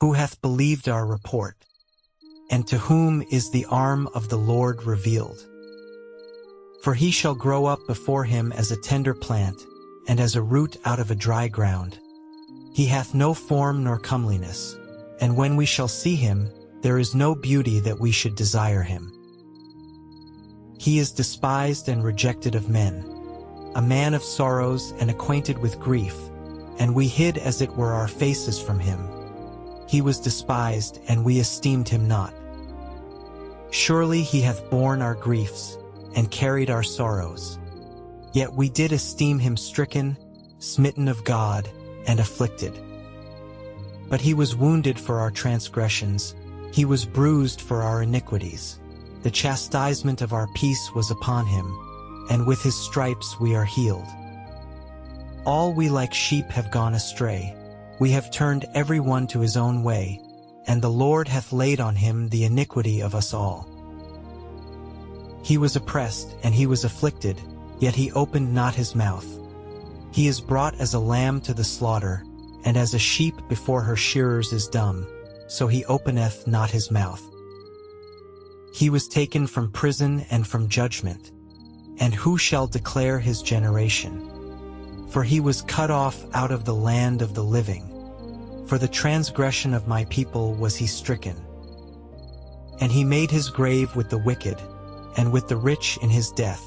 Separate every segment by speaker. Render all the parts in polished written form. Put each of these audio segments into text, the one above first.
Speaker 1: Who hath believed our report? And to whom is the arm of the Lord revealed? For he shall grow up before him as a tender plant, and as a root out of a dry ground. He hath no form nor comeliness, and when we shall see him, there is no beauty that we should desire him. He is despised and rejected of men, a man of sorrows and acquainted with grief, and we hid as it were our faces from him. He was despised, and we esteemed him not. Surely he hath borne our griefs, and carried our sorrows. Yet we did esteem him stricken, smitten of God, and afflicted. But he was wounded for our transgressions, he was bruised for our iniquities. The chastisement of our peace was upon him, and with his stripes we are healed. All we like sheep have gone astray, we have turned every one to his own way, and the Lord hath laid on him the iniquity of us all. He was oppressed, and he was afflicted, yet he opened not his mouth. He is brought as a lamb to the slaughter, and as a sheep before her shearers is dumb, so he openeth not his mouth. He was taken from prison and from judgment, and who shall declare his generation? For he was cut off out of the land of the living. For the transgression of my people was he stricken. And he made his grave with the wicked, and with the rich in his death,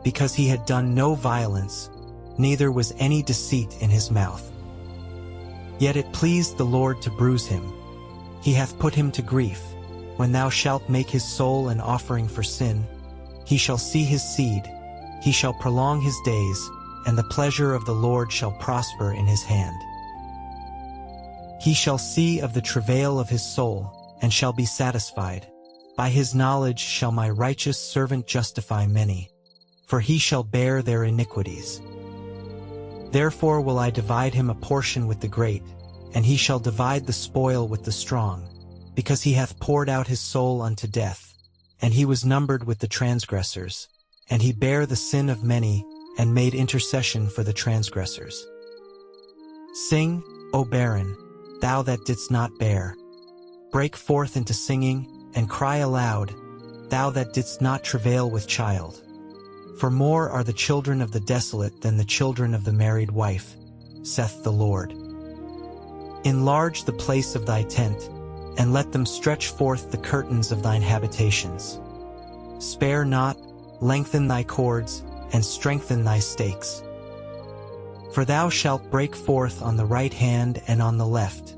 Speaker 1: because he had done no violence, neither was any deceit in his mouth. Yet it pleased the Lord to bruise him. He hath put him to grief. When thou shalt make his soul an offering for sin, he shall see his seed, he shall prolong his days, and the pleasure of the Lord shall prosper in his hand. He shall see of the travail of his soul, and shall be satisfied. By his knowledge shall my righteous servant justify many, for he shall bear their iniquities. Therefore will I divide him a portion with the great, and he shall divide the spoil with the strong, because he hath poured out his soul unto death, and he was numbered with the transgressors, and he bare the sin of many, and made intercession for the transgressors. Sing, O barren, thou that didst not bear. Break forth into singing, and cry aloud, thou that didst not travail with child. For more are the children of the desolate than the children of the married wife, saith the Lord. Enlarge the place of thy tent, and let them stretch forth the curtains of thine habitations. Spare not, lengthen thy cords, and strengthen thy stakes. For thou shalt break forth on the right hand and on the left,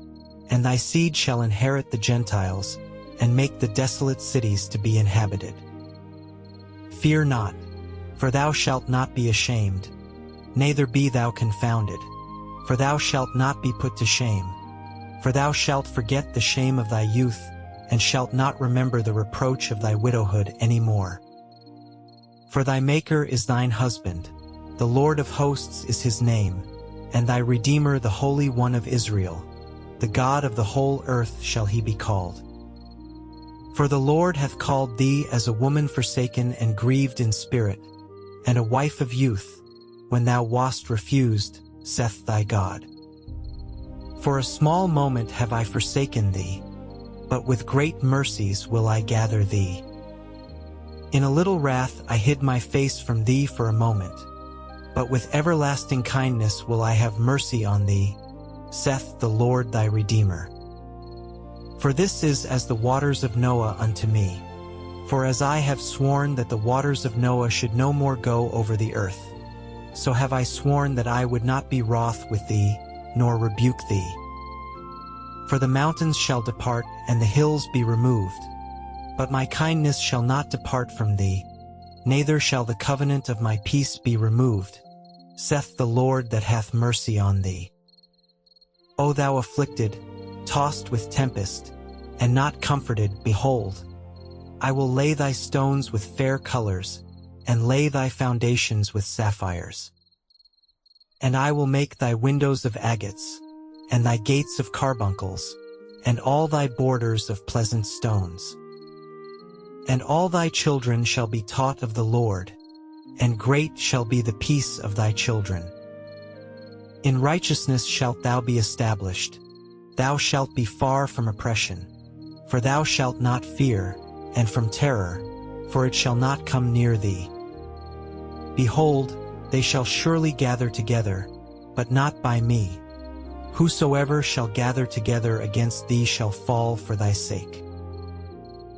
Speaker 1: and thy seed shall inherit the Gentiles, and make the desolate cities to be inhabited. Fear not, for thou shalt not be ashamed, neither be thou confounded, for thou shalt not be put to shame. For thou shalt forget the shame of thy youth, and shalt not remember the reproach of thy widowhood any more. For thy Maker is thine husband, the Lord of hosts is his name, and thy Redeemer the Holy One of Israel, the God of the whole earth shall he be called. For the Lord hath called thee as a woman forsaken and grieved in spirit, and a wife of youth, when thou wast refused, saith thy God. For a small moment have I forsaken thee, but with great mercies will I gather thee. In a little wrath I hid my face from thee for a moment, but with everlasting kindness will I have mercy on thee, saith the Lord thy Redeemer. For this is as the waters of Noah unto me. For as I have sworn that the waters of Noah should no more go over the earth, so have I sworn that I would not be wroth with thee, nor rebuke thee. For the mountains shall depart, and the hills be removed, but my kindness shall not depart from thee, neither shall the covenant of my peace be removed, saith the Lord that hath mercy on thee. O thou afflicted, tossed with tempest, and not comforted, behold, I will lay thy stones with fair colors, and lay thy foundations with sapphires. And I will make thy windows of agates, and thy gates of carbuncles, and all thy borders of pleasant stones. And all thy children shall be taught of the Lord, and great shall be the peace of thy children. In righteousness shalt thou be established, thou shalt be far from oppression. For thou shalt not fear, and from terror, for it shall not come near thee. Behold, they shall surely gather together, but not by me. Whosoever shall gather together against thee shall fall for thy sake.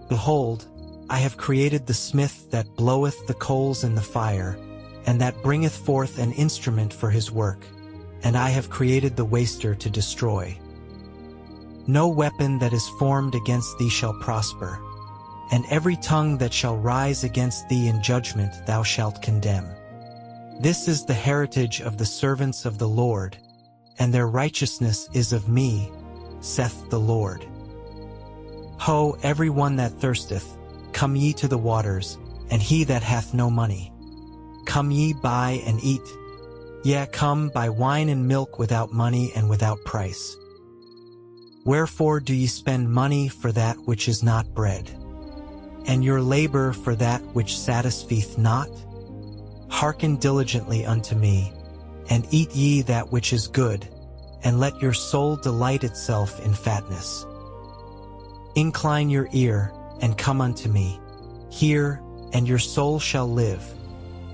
Speaker 1: Behold, I have created the smith that bloweth the coals in the fire, and that bringeth forth an instrument for his work, and I have created the waster to destroy. No weapon that is formed against thee shall prosper, and every tongue that shall rise against thee in judgment thou shalt condemn. This is the heritage of the servants of the Lord, and their righteousness is of me, saith the Lord. Ho, every one that thirsteth, come ye to the waters, and he that hath no money. Come ye buy and eat. Yea, come buy wine and milk without money and without price. Wherefore do ye spend money for that which is not bread, and your labor for that which satisfieth not? Hearken diligently unto me, and eat ye that which is good, and let your soul delight itself in fatness. Incline your ear, and come unto me. Hear, and your soul shall live,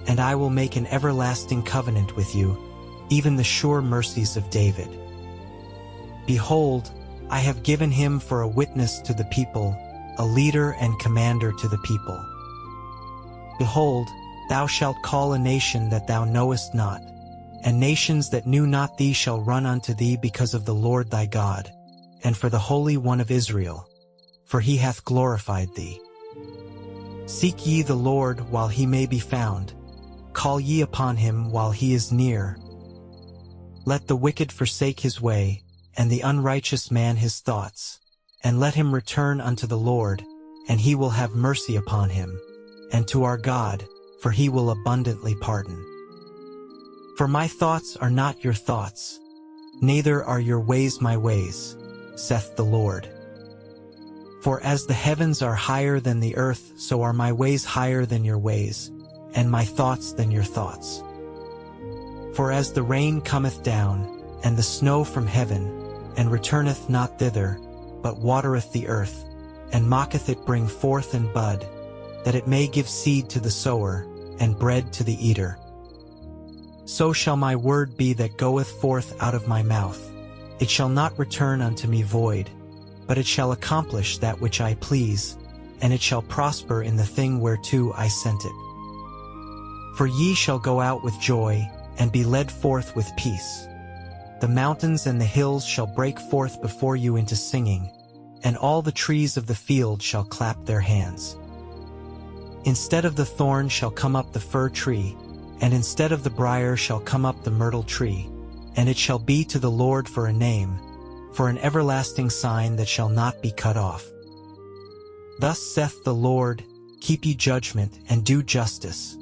Speaker 1: and I will make an everlasting covenant with you, even the sure mercies of David. Behold, I have given him for a witness to the people, a leader and commander to the people. Behold, thou shalt call a nation that thou knowest not, and nations that knew not thee shall run unto thee because of the Lord thy God, and for the Holy One of Israel, for he hath glorified thee. Seek ye the Lord while he may be found, call ye upon him while he is near. Let the wicked forsake his way, and the unrighteous man his thoughts, and let him return unto the Lord, and he will have mercy upon him, and to our God, for he will abundantly pardon. For my thoughts are not your thoughts, neither are your ways my ways, saith the Lord. For as the heavens are higher than the earth, so are my ways higher than your ways, and my thoughts than your thoughts. For as the rain cometh down, and the snow from heaven, and returneth not thither, but watereth the earth, and maketh it bring forth and bud, that it may give seed to the sower, and bread to the eater. So shall my word be that goeth forth out of my mouth. It shall not return unto me void, but it shall accomplish that which I please, and it shall prosper in the thing whereto I sent it. For ye shall go out with joy, and be led forth with peace. The mountains and the hills shall break forth before you into singing, and all the trees of the field shall clap their hands. Instead of the thorn shall come up the fir tree, and instead of the brier shall come up the myrtle tree, and it shall be to the Lord for a name, for an everlasting sign that shall not be cut off. Thus saith the Lord, keep ye judgment, and do justice.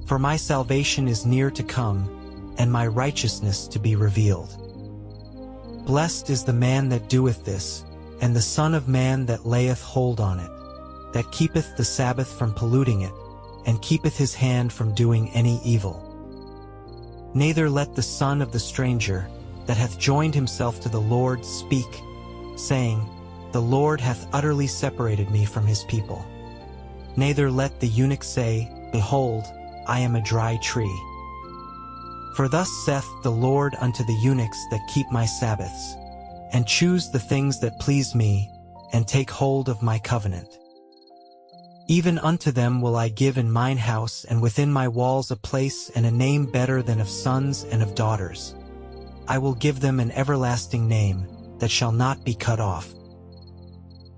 Speaker 1: For my salvation is near to come, and my righteousness to be revealed. Blessed is the man that doeth this, and the Son of Man that layeth hold on it, that keepeth the Sabbath from polluting it, and keepeth his hand from doing any evil. Neither let the son of the stranger, that hath joined himself to the Lord, speak, saying, The Lord hath utterly separated me from his people. Neither let the eunuch say, Behold, I am a dry tree. For thus saith the Lord unto the eunuchs that keep my Sabbaths, and choose the things that please me, and take hold of my covenant. Even unto them will I give in mine house and within my walls a place and a name better than of sons and of daughters. I will give them an everlasting name that shall not be cut off.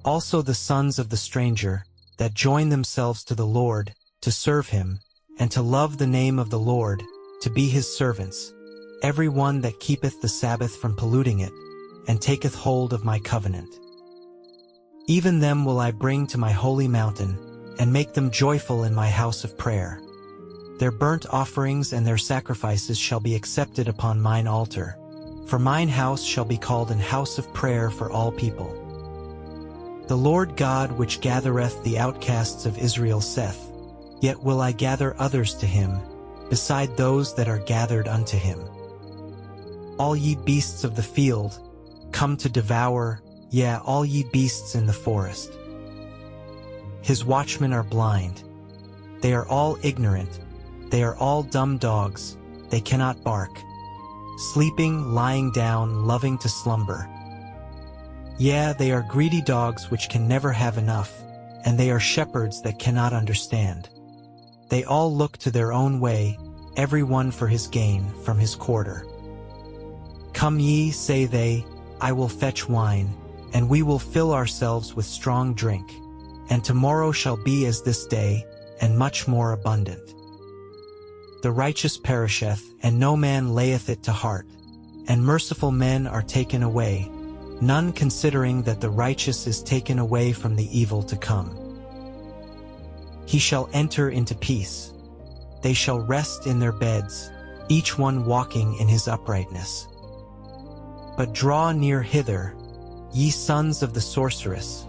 Speaker 1: Also the sons of the stranger, that join themselves to the Lord, to serve him, and to love the name of the Lord, to be his servants, every one that keepeth the Sabbath from polluting it, and taketh hold of my covenant. Even them will I bring to my holy mountain, and make them joyful in my house of prayer. Their burnt offerings and their sacrifices shall be accepted upon mine altar, for mine house shall be called an house of prayer for all people. The Lord God which gathereth the outcasts of Israel saith, Yet will I gather others to him, beside those that are gathered unto him. All ye beasts of the field, come to devour, yea, all ye beasts in the forest. His watchmen are blind. They are all ignorant. They are all dumb dogs. They cannot bark. Sleeping, lying down, loving to slumber. Yea, they are greedy dogs which can never have enough, and they are shepherds that cannot understand. They all look to their own way, every one for his gain from his quarter. Come ye, say they, I will fetch wine, and we will fill ourselves with strong drink, and tomorrow shall be as this day, and much more abundant. The righteous perisheth, and no man layeth it to heart, and merciful men are taken away, none considering that the righteous is taken away from the evil to come. He shall enter into peace. They shall rest in their beds, each one walking in his uprightness. But draw near hither, ye sons of the sorceress,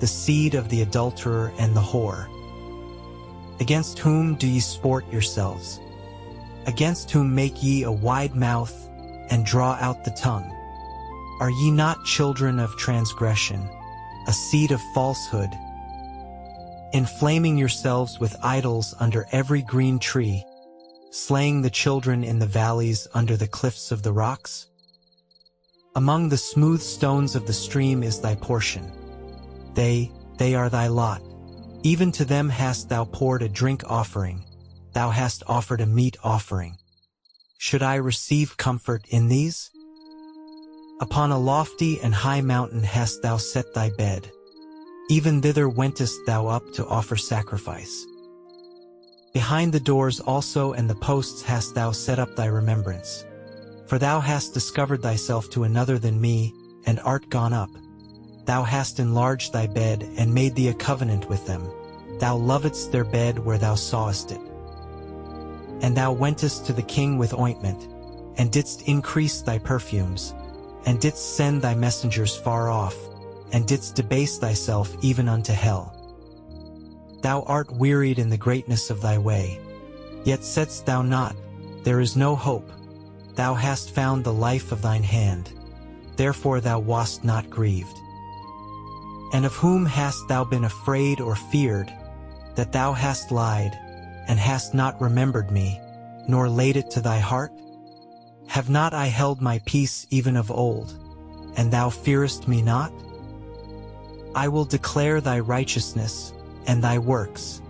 Speaker 1: the seed of the adulterer and the whore. Against whom do ye sport yourselves? Against whom make ye a wide mouth, and draw out the tongue? Are ye not children of transgression, a seed of falsehood? Inflaming yourselves with idols under every green tree, slaying the children in the valleys under the cliffs of the rocks? Among the smooth stones of the stream is thy portion. They are thy lot. Even to them hast thou poured a drink offering, thou hast offered a meat offering. Should I receive comfort in these? Upon a lofty and high mountain hast thou set thy bed. Even thither wentest thou up to offer sacrifice. Behind the doors also and the posts hast thou set up thy remembrance. For thou hast discovered thyself to another than me, and art gone up. Thou hast enlarged thy bed, and made thee a covenant with them. Thou lovedst their bed where thou sawest it. And thou wentest to the king with ointment, and didst increase thy perfumes, and didst send thy messengers far off, and didst debase thyself even unto hell. Thou art wearied in the greatness of thy way, yet saidst thou not, there is no hope. Thou hast found the life of thine hand, therefore thou wast not grieved. And of whom hast thou been afraid or feared, that thou hast lied, and hast not remembered me, nor laid it to thy heart? Have not I held my peace even of old, and thou fearest me not? I will declare thy righteousness, and thy works,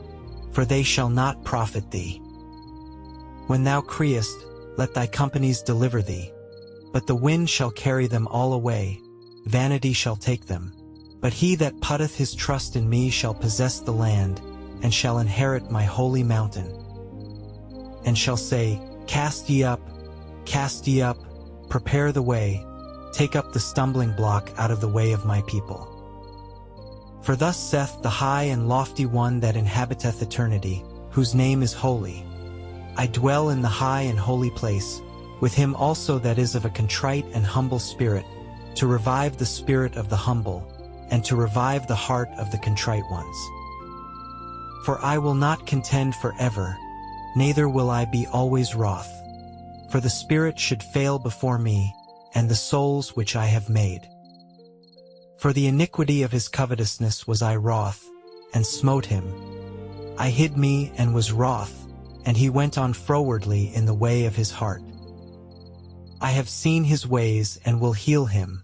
Speaker 1: for they shall not profit thee. When thou criest, let thy companies deliver thee. But the wind shall carry them all away, vanity shall take them. But he that putteth his trust in me shall possess the land, and shall inherit my holy mountain. And shall say, cast ye up, prepare the way, take up the stumbling block out of the way of my people. For thus saith the high and lofty one that inhabiteth eternity, whose name is holy. I dwell in the high and holy place, with him also that is of a contrite and humble spirit, to revive the spirit of the humble, and to revive the heart of the contrite ones. For I will not contend forever, neither will I be always wroth. For the spirit should fail before me, and the souls which I have made. For the iniquity of his covetousness was I wroth, and smote him. I hid me and was wroth, and he went on frowardly in the way of his heart. I have seen his ways and will heal him.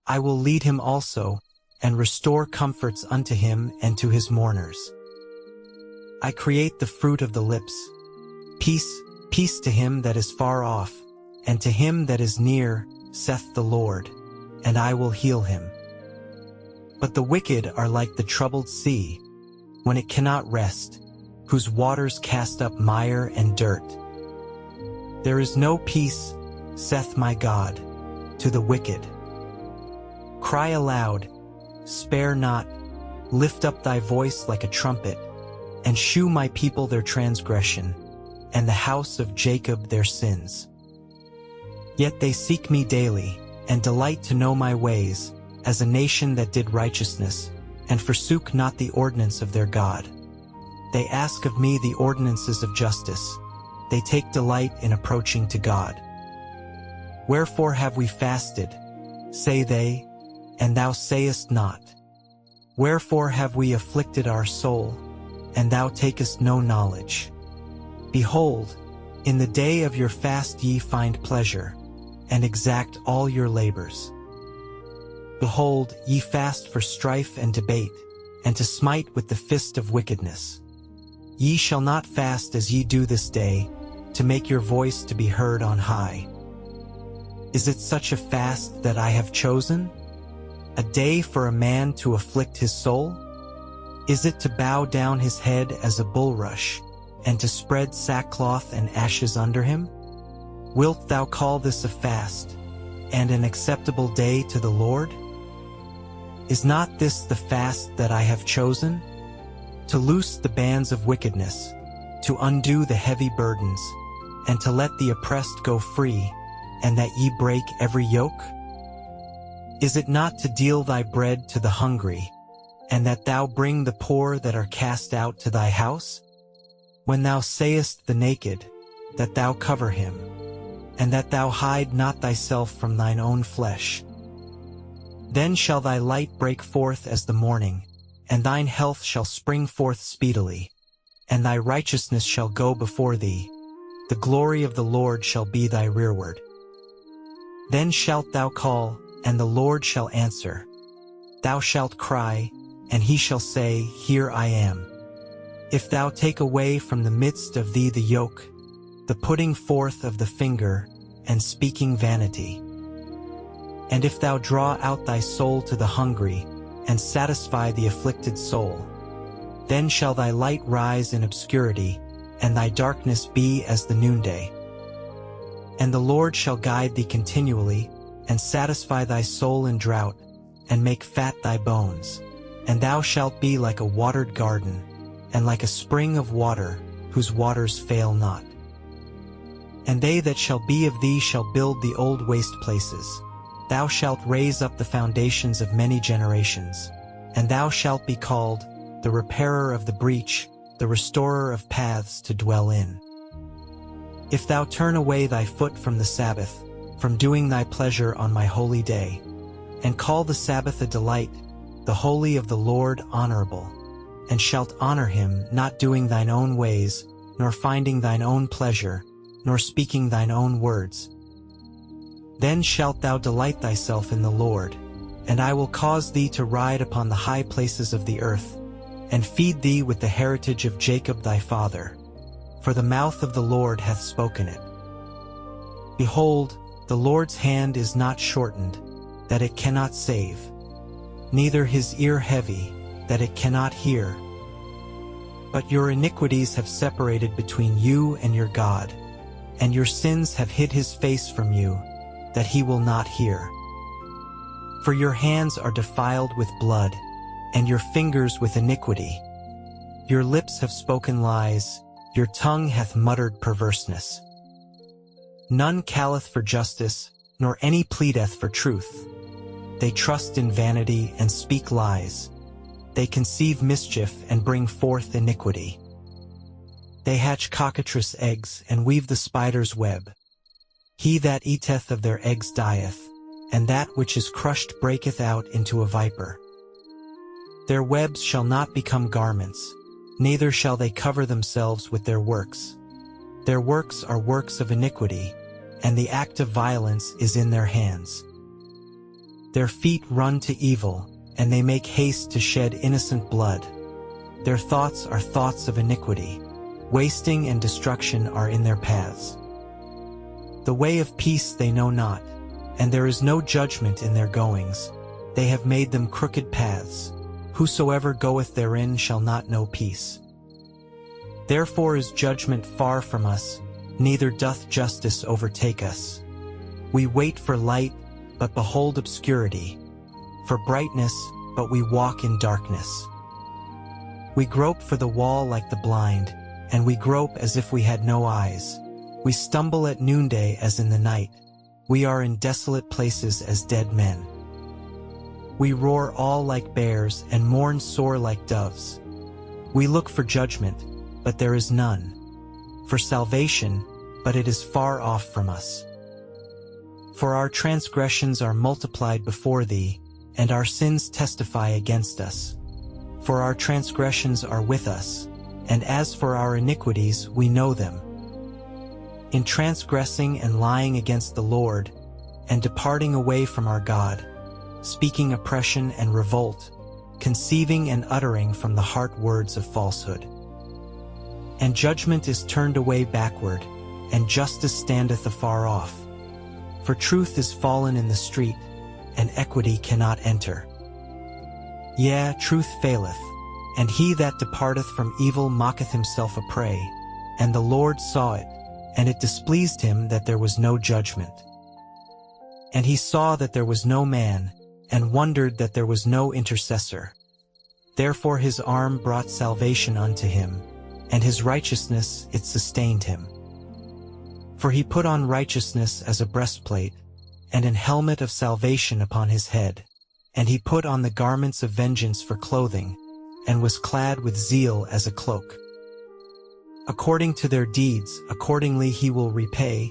Speaker 1: I will lead him also, and restore comforts unto him and to his mourners. I create the fruit of the lips. Peace, peace to him that is far off, and to him that is near, saith the Lord, and I will heal him. But the wicked are like the troubled sea, when it cannot rest, whose waters cast up mire and dirt. There is no peace, saith my God, to the wicked. Cry aloud, spare not, lift up thy voice like a trumpet, and shew my people their transgression, and the house of Jacob their sins. Yet they seek me daily, and delight to know my ways, as a nation that did righteousness, and forsook not the ordinance of their God. They ask of me the ordinances of justice. They take delight in approaching to God. Wherefore have we fasted, say they, and thou sayest not. Wherefore have we afflicted our soul, and thou takest no knowledge? Behold, in the day of your fast ye find pleasure, and exact all your labors. Behold, ye fast for strife and debate, and to smite with the fist of wickedness. Ye shall not fast as ye do this day, to make your voice to be heard on high. Is it such a fast that I have chosen? A day for a man to afflict his soul? Is it to bow down his head as a bulrush, and to spread sackcloth and ashes under him? Wilt thou call this a fast, and an acceptable day to the Lord? Is not this the fast that I have chosen? To loose the bands of wickedness, to undo the heavy burdens, and to let the oppressed go free, and that ye break every yoke? Is it not to deal thy bread to the hungry, and that thou bring the poor that are cast out to thy house? When thou sayest the naked, that thou cover him, and that thou hide not thyself from thine own flesh. Then shall thy light break forth as the morning, and thine health shall spring forth speedily, and thy righteousness shall go before thee. The glory of the Lord shall be thy rearward. Then shalt thou call, and the Lord shall answer. Thou shalt cry, and he shall say, Here I am. If thou take away from the midst of thee the yoke, the putting forth of the finger, and speaking vanity. And if thou draw out thy soul to the hungry, and satisfy the afflicted soul, then shall thy light rise in obscurity, and thy darkness be as the noonday. And the Lord shall guide thee continually, and satisfy thy soul in drought, and make fat thy bones. And thou shalt be like a watered garden, and like a spring of water, whose waters fail not. And they that shall be of thee shall build the old waste places. Thou shalt raise up the foundations of many generations, and thou shalt be called the repairer of the breach, the restorer of paths to dwell in. If thou turn away thy foot from the Sabbath, from doing thy pleasure on my holy day, and call the Sabbath a delight, the holy of the Lord honorable, and shalt honor him, not doing thine own ways, nor finding thine own pleasure, nor speaking thine own words, then shalt thou delight thyself in the Lord, and I will cause thee to ride upon the high places of the earth, and feed thee with the heritage of Jacob thy father. For the mouth of the Lord hath spoken it. Behold, the Lord's hand is not shortened, that it cannot save, neither his ear heavy, that it cannot hear. But your iniquities have separated between you and your God, and your sins have hid his face from you, that he will not hear. For your hands are defiled with blood, and your fingers with iniquity. Your lips have spoken lies, your tongue hath muttered perverseness. None calleth for justice, nor any pleadeth for truth. They trust in vanity and speak lies. They conceive mischief and bring forth iniquity. They hatch cockatrice eggs and weave the spider's web. He that eateth of their eggs dieth, and that which is crushed breaketh out into a viper. Their webs shall not become garments, neither shall they cover themselves with their works. Their works are works of iniquity, and the act of violence is in their hands. Their feet run to evil, and they make haste to shed innocent blood. Their thoughts are thoughts of iniquity. Wasting and destruction are in their paths. The way of peace they know not, and there is no judgment in their goings. They have made them crooked paths. Whosoever goeth therein shall not know peace. Therefore is judgment far from us, neither doth justice overtake us. We wait for light, but behold obscurity, for brightness, but we walk in darkness. We grope for the wall like the blind, and we grope as if we had no eyes. We stumble at noonday as in the night. We are in desolate places as dead men. We roar all like bears and mourn sore like doves. We look for judgment, but there is none. For salvation, but it is far off from us. For our transgressions are multiplied before thee, and our sins testify against us. For our transgressions are with us, and as for our iniquities we know them. In transgressing and lying against the Lord, and departing away from our God, speaking oppression and revolt, conceiving and uttering from the heart words of falsehood. And judgment is turned away backward, and justice standeth afar off. For truth is fallen in the street, and equity cannot enter. Yea, truth faileth, and he that departeth from evil mocketh himself a prey. And the Lord saw it, and it displeased him that there was no judgment. And he saw that there was no man, and wondered that there was no intercessor. Therefore his arm brought salvation unto him, and his righteousness it sustained him. For he put on righteousness as a breastplate, and an helmet of salvation upon his head, and he put on the garments of vengeance for clothing, and was clad with zeal as a cloak. According to their deeds, accordingly he will repay,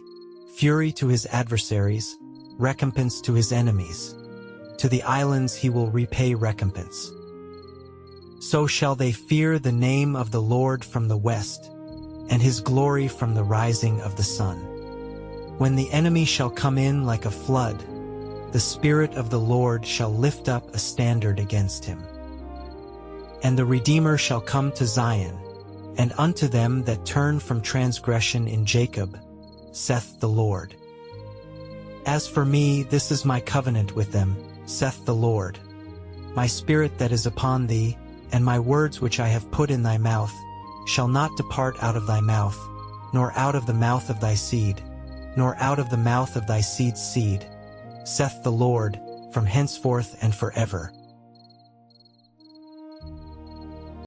Speaker 1: fury to his adversaries, recompense to his enemies. To the islands he will repay recompense. So shall they fear the name of the Lord from the west, and his glory from the rising of the sun. When the enemy shall come in like a flood, the Spirit of the Lord shall lift up a standard against him. And the Redeemer shall come to Zion, and unto them that turn from transgression in Jacob, saith the Lord. As for me, this is my covenant with them, saith the Lord. My spirit that is upon thee, and my words which I have put in thy mouth, shall not depart out of thy mouth, nor out of the mouth of thy seed, nor out of the mouth of thy seed's seed, saith the Lord, from henceforth and forever.